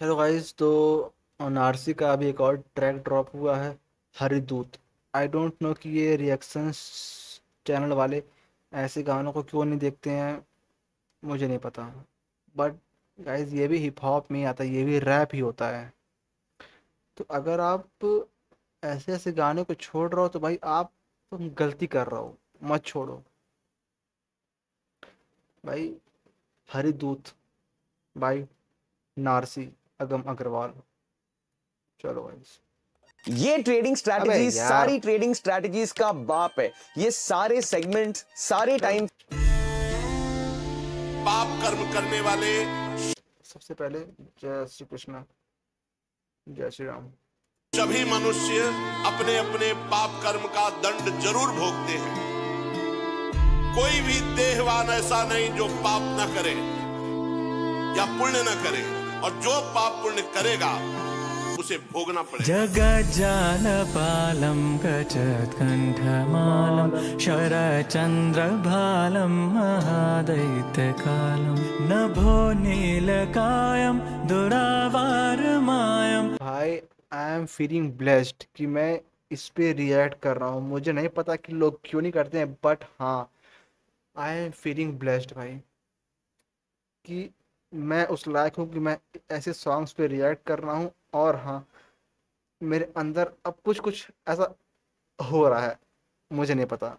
Hello guys. तो नारसी का अभी एक और ट्रैक ड्रॉप हुआ है, हरिदूत। आई डोंट नो कि ये रिएक्शंस चैनल वाले ऐसे गानों को क्यों नहीं देखते हैं, मुझे नहीं पता। बट गाइस, ये भी हिप हॉप में ही आता है, ये भी रैप ही होता है। तो अगर आप ऐसे ऐसे गाने को छोड़ रहे हो तो भाई आप तुम गलती कर रहे हो, मत छोड़ो भाई। हरिदूत भाई, नारसी, अगम अग्रवाल। चलो गाइस। ये ट्रेडिंग अबे स्ट्रैटेजीज यार, सारी ट्रेडिंग स्ट्रैटेजीज का बाप है। ये सारे सेगमेंट सारे टाइम पाप कर्म करने वाले सबसे पहले जय श्री कृष्ण, जय श्री राम। सभी मनुष्य अपने अपने पाप कर्म का दंड जरूर भोगते हैं। कोई भी देहवान ऐसा नहीं जो पाप न करे या पुण्य न करे, और जो पाप पुण्य करेगा उसे भोगना पड़ेगा। जगज्जालपालं गजत्कण्ठमालं शरचन्द्रभालं महादैत्यकालं नभो नीलकायं दुरावारमायं। भाई आई एम फीलिंग ब्लेस्ड कि मैं इस पे रिएक्ट कर रहा हूँ। मुझे नहीं पता कि लोग क्यों नहीं करते हैं, बट हाँ, आई एम फीलिंग ब्लेस्ड भाई कि मैं उस लायक हूँ कि मैं ऐसे सॉन्ग्स पे रिएक्ट कर रहा हूँ। और हाँ, मेरे अंदर अब कुछ कुछ ऐसा हो रहा है, मुझे नहीं पता।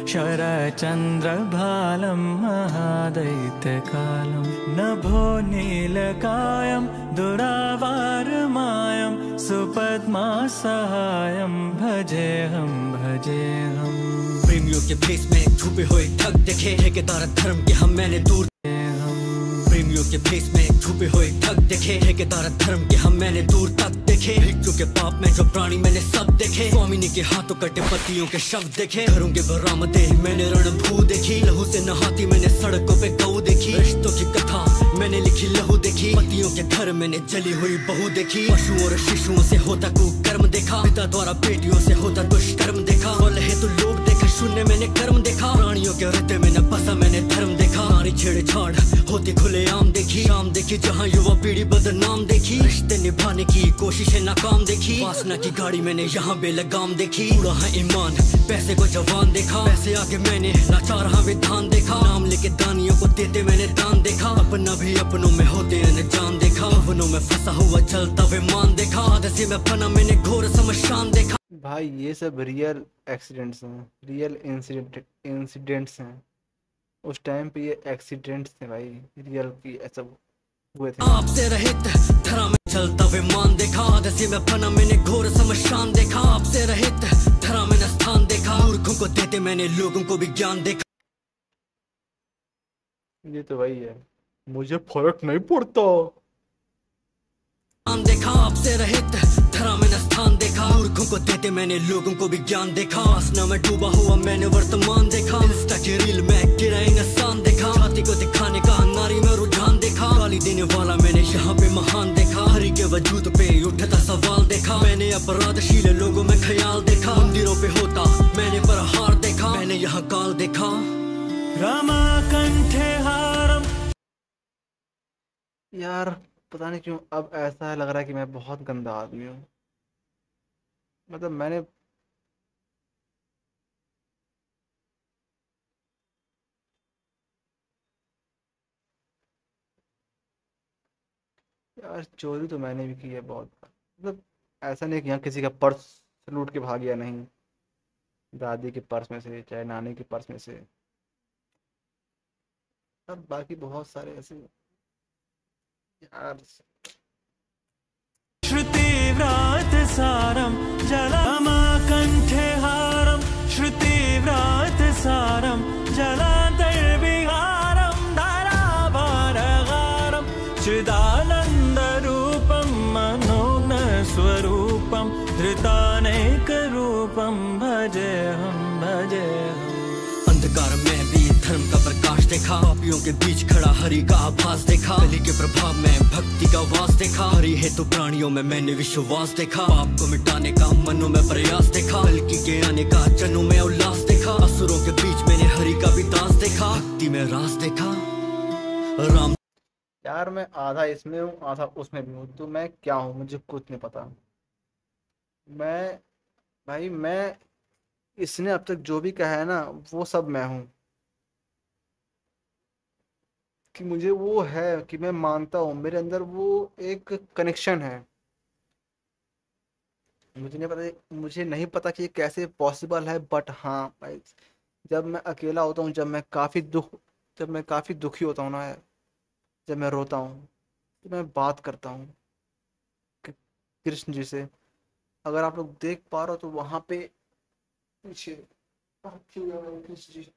शरचन्द्रभालं महादैत्यकालं नभो नीलकायं दुरावारमायं सुपद्मासहायं भजेऽहं भजेऽहं। प्रेमियों के भेष में छुपे हुए ठग देखे, ठेकेदार धर्म के हम मैंने दूर। प्रेमियों के भेष में छुपे हुए ठग देखे, ठेकेदार धर्म के हम मैंने दूर तक देखे। भिक्षु के पाप में जो प्राणी मैंने सब देखे, स्वामिनी के हाथों कटे पतियों के शव देखे। घरों के बरामदे मैंने रणभू देखी, लहू से नहाती मैंने सड़कों पे गऊ देखी। रिश्तों की कथा मैंने लिखी लहू देखी, पतियों के घर मैंने जली हुई बहू देखी। पशुओं और शिशुओं से होता कुकर्म देखा, पिता द्वारा बेटियों से होता दुष्कर्म देखा। फल है तो लोग देखे, शून्य मैंने कर्म देखा। प्राणियों के हृदय में न बसा मैंने धर्म देखा। नारी छेड़छाड़ होती खुलेआम देखी, शाम देखी जहाँ युवा पीढ़ी बदनाम देखी। रिश्ते निभाने की कोशिशें नाकाम देखी, वासना की गाड़ी मैंने यहाँ बेलगाम देखी। पूरा है ईमान पैसे को जवान देखा, पैसे आगे मैंने लाचार हाँ विधान देखा। नाम लेके दानियों को देते मैंने दान देखा, अपना भी अपनों में होते अनजान देखा। भवनों में फंसा हुआ जलता विमान देखा, आदसी में बना मैंने घोर शमशान देखा। भाई ये सब रियल एक्सीडेंट्स हैं, रियल इंसिडेंट्स हैं। उस टाइम पे ये एक्सीडेंट्स थे भाई, रियल की ऐसा हुए थे। आपसे रहित धरा में चलता विमान देखा, आदसी में बना मैंने घोर शमशान देखा। आपसे रहित धरा में स्थान देखा, मूर्खों को देते मैंने लोगों को भी ज्ञान देखा। ये तो वही है, मुझे फर्क नहीं पड़ता। देखा आपसे रहित धरा में स्थान देखा, मूर्खों को देते मैंने लोगों को भी ज्ञान देखा। वासना में डूबा हुआ मैंने वर्तमान देखा, इंस्टा की रील में गिरा इंसान देखा। छाती को दिखाने का नारी में रुझान देखा, गाली देने वाला मैंने यहाँ पे महान देखा। हरि के वजूद पे उठता सवाल देखा, मैंने अपराधशील लोगों में ख्याल देखा। मंदिरों पे होता मैंने प्रहार देखा, मैंने यहाँ काल देखा। रमाकंठे हारम। यार पता नहीं क्यों अब ऐसा लग रहा है कि मैं बहुत गंदा आदमी हूँ। मतलब मैंने यार चोरी तो मैंने भी की है बहुत। मतलब ऐसा नहीं कि यहाँ किसी का पर्स लूट के भाग गया, नहीं। दादी के पर्स में से, चाहे नानी के पर्स में से। अब बाकी बहुत सारे ऐसे यार। श्रुतिव्रात सारं जलमाकण्ठे हारं, श्रुतिव्रात सारं जलान्तर्विहारं धाराभारगारं चिदानन्दरूपं मनोज्ञस्वरूपं धृतानेकरूपं भजेऽहं भजेऽहं। अंधकार में भी धर्म का प्रकाश देखा, पापियों के बीच खड़ा हरि का आभास देखा। कली के प्रभाव में भक्ति का वास देखा, हरि है तो प्राणियों में मैंने विश्वास देखा। पाप को मिटाने का मनों में प्रयास देखा, कल्कि के आने का जनों में उल्लास देखा। देखा, असुरों के बीच मैंने हरि का भी दास देखा, भक्ति में रास देखा। राम यार मैं आधा इसमें हूँ आधा उसमें भी हूँ, तो मैं क्या हूँ मुझे कुछ नहीं पता। मैं भाई मैं इसने अब तक जो भी कहा है ना वो सब मैं हूँ। कि मुझे वो है कि मैं मानता हूँ मेरे अंदर वो एक कनेक्शन है। मुझे नहीं पता कि ये कैसे पॉसिबल है, बट हाँ भाई, जब मैं अकेला होता हूँ, जब मैं काफ़ी दुखी होता हूँ ना, जब मैं रोता हूँ, तो मैं बात करता हूँ कि- कृष्ण जी से। अगर आप लोग देख पा रहे हो तो वहां पे पीछे रखे हुए हैं कृष्ण जी,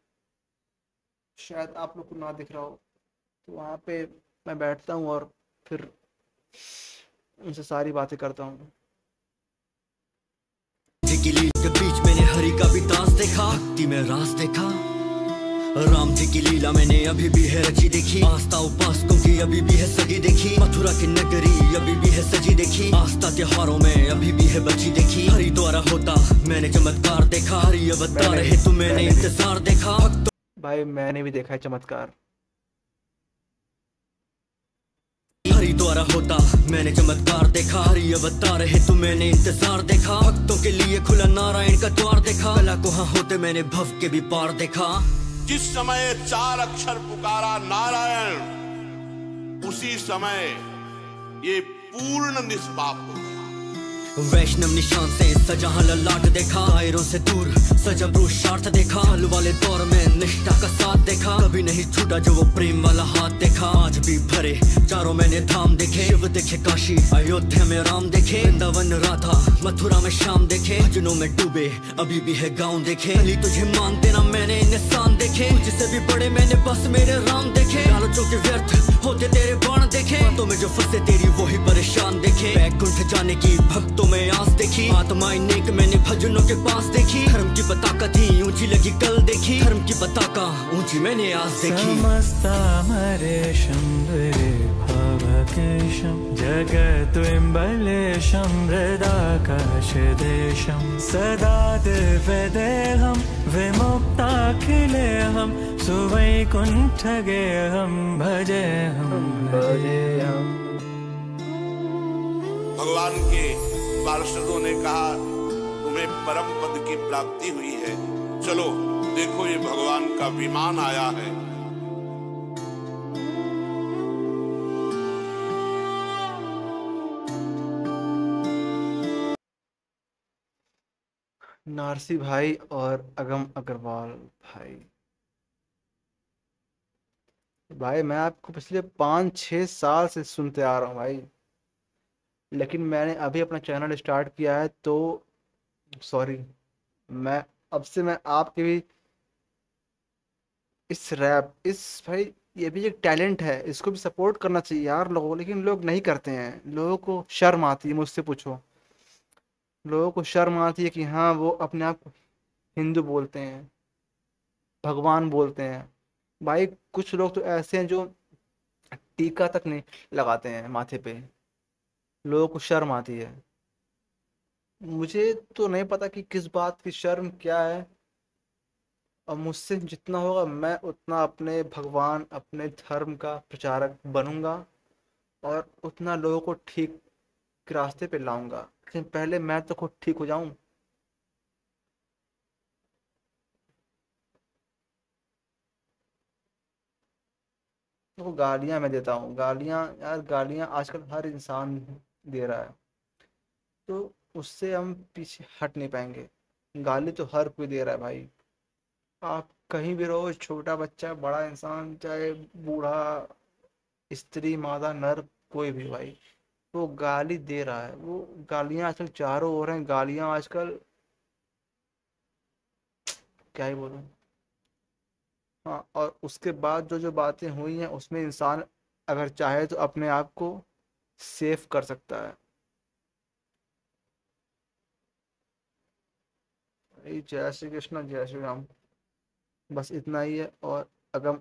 शायद आप लोग को ना दिख रहा हो। तो वहां पे मैं बैठता हूँ और फिर उनसे सारी बातें करता हूँ। जी की लीला के बीच मैंने हरि का भी दास देखा, भक्ति में रास देखा। राम जी की लीला मैंने अभी भी है रची देखी, आस्था उपासकों की अभी भी है सजी देखी, मथुरा की नगरी अभी भी है सजी देखी, आस्था त्योहारों में अभी भी है बची देखी। हरि द्वारा होता मैंने चमत्कार देखा, हरि अवतार है तो मैंने इंतजार देखा। भाई मैंने भी देखा है चमत्कार। हरि द्वारा होता मैंने चमत्कार देखा, हरि अवतार है तो मैंने इंतजार देखा। भक्तों के लिए खुला नारायण का द्वार देखा, कला को हाँ होते मैंने भव के भी पार देखा। जिस समय 4 अक्षर पुकारा नारायण, उसी समय ये पूर्ण निष्पाप हो गया। वैष्णव निशान से सजा ललाट देखा, दायरों से दूर सजा पुरुषार्थ देखा, हल वाले दौर में निष्ठा का साथ देखा, कभी नहीं छूटा जो वो प्रेम वाला हाथ देखा। आज भी भरे चारों मैंने धाम देखे, शिव देखे काशी अयोध्या में राम देखे, वृंदावन राधा मथुरा में श्याम देखे, भजनों में डूबे अभी भी है गाँव देखे। अली तुझे मानते ना मैंने निशान देखे, जिससे भी बड़े मैंने बस मेरे राम देखे, लालचों के व्यर्थ होते तेरे बाण देखे, बातों में जो फंसे तेरी वही परेशान देखे। बैकुंठ जाने की भक्तों में आस देखी, आत्माएं नेक मैंने भजनों के पास देखी, धर्म की पताका थी ऊंची लगी कल देखी, धर्म की पताका ऊंची मैंने आज देखी। समस्तामरेशं भवकेशं जगद्विम्बलेशं हृदाकाशदेशं सदा दिव्यदेहं विमुक्ताखिलेहं सुवैकुण्ठगेहं भजेऽहं भजेऽहं। भगवान के पार्षदों ने कहा तुम्हें परम पद की प्राप्ति हुई है, चलो देखो ये भगवान का विमान आया है। नारसी भाई और अगम अग्रवाल भाई, भाई मैं आपको पिछले 5-6 साल से सुनते आ रहा हूँ भाई, लेकिन मैंने अभी अपना चैनल स्टार्ट किया है, तो सॉरी, मैं अब से मैं आपके भी इस रैप इस भाई, ये भी एक टैलेंट है, इसको भी सपोर्ट करना चाहिए यार लोगों को, लेकिन लोग नहीं करते हैं। लोगों को शर्म आती है, मुझसे पूछो, लोगों को शर्म आती है कि हाँ वो अपने आप को हिंदू बोलते हैं, भगवान बोलते हैं। भाई कुछ लोग तो ऐसे हैं जो टीका तक नहीं लगाते हैं माथे पे, लोगों को शर्म आती है। मुझे तो नहीं पता कि किस बात की शर्म क्या है, और मुझसे जितना होगा मैं उतना अपने भगवान अपने धर्म का प्रचारक बनूंगा, और उतना लोगों को ठीक रास्ते पे लाऊंगा, लेकिन पहले मैं तो खुद ठीक हो जाऊं। तो गालियां मैं देता हूँ, गालियां यार, गालियां आजकल हर इंसान दे रहा है, तो उससे हम पीछे हट नहीं पाएंगे। गाली तो हर कोई दे रहा है भाई, आप कहीं भी रहो, छोटा बच्चा बड़ा इंसान चाहे बूढ़ा स्त्री मादा नर कोई भी भाई, वो गाली दे रहा है। वो गालियां आजकल चारों ओर हैं, गालियां आजकल क्या ही बोलूं। हाँ, और उसके बाद जो जो बातें हुई हैं उसमें इंसान अगर चाहे तो अपने आप को सेफ कर सकता है। भाई जय श्री कृष्ण जय श्री राम, बस इतना ही है। और अगम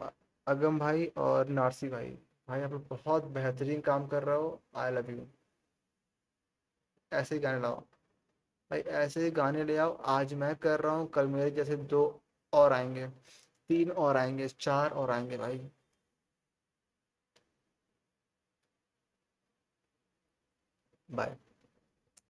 अगम भाई और नारसी भाई, भाई आप लोग बहुत बेहतरीन काम कर रहे हो, आई लव यू। ऐसे ही गाने लाओ भाई, ऐसे ही गाने ले आओ। आज मैं कर रहा हूँ, कल मेरे जैसे 2 और आएंगे, 3 और आएंगे, 4 और आएंगे भाई। बाय।